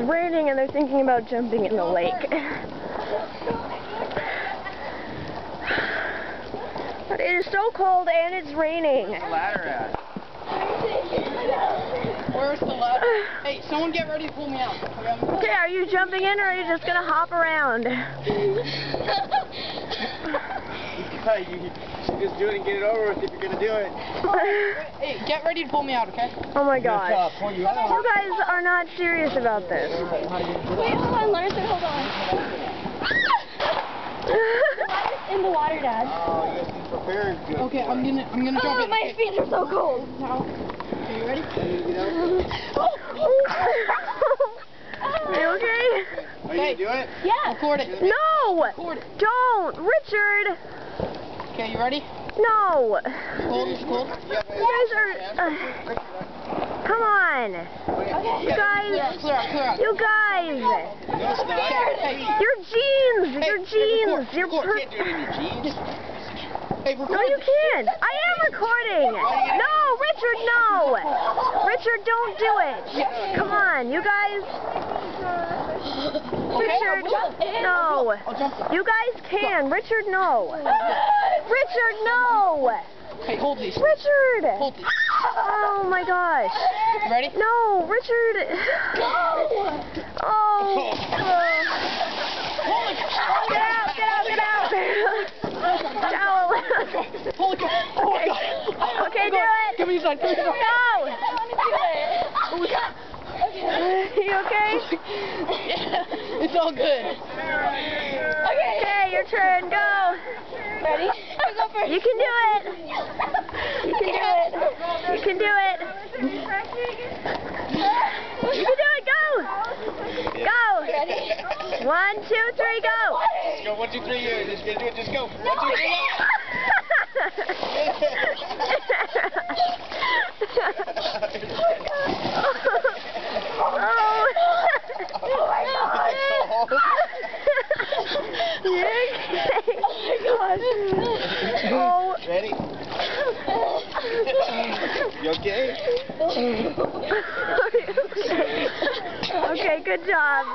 raining and they're thinking about jumping in the lake. But it is so cold and it's raining. Where's the ladder at? Where's the ladder? Hey, someone get ready to pull me out. Okay, are you jumping in or are you just going to hop around? You should just do it and get it over with if you're going to do it. Hey, get ready to pull me out, okay? Oh my gosh. You guys are not serious about this. Wait, hold on, Larson, hold on. In the water, Dad. Oh, you guys need to prepare good. Okay, I'm gonna jump in. My feet are so cold. Okay, you ready? Are you okay? Are you going to do it? Yeah. Record it. No! Record it. Don't! Richard! Okay, you ready? No! Cold, it's cold. You guys are... come on! You guys! Clear out. You guys! No, it's not. Hey, Your jeans! Your jeans! You can't do it in your jeans. hey, record No, you can't! I am recording! No! Richard, no! Richard, don't do it! Come on, you guys! Richard, no! I'll jump in. You guys can! Richard, no! Richard, no! Hey, hold these. Richard! Hold these. Oh my gosh! You ready? No, Richard! Oh! Holy cow! Get out! Get out! Get out! Towel! Holy cow! Oh my god! Okay, do it! Give me your side. Give me your side. Go! You okay? Yeah, it's all good. Okay, your turn. Go! Ready? I'll go first. You can do it! You can do it! You can do it! You can do it! Go! Go! Ready? 1, 2, 3, go! Let's go. 1, 2, 3. You're just going to do it. Just go. 1, 2, 3. Oh my gosh. Oh. Ready? You okay? Okay, good job.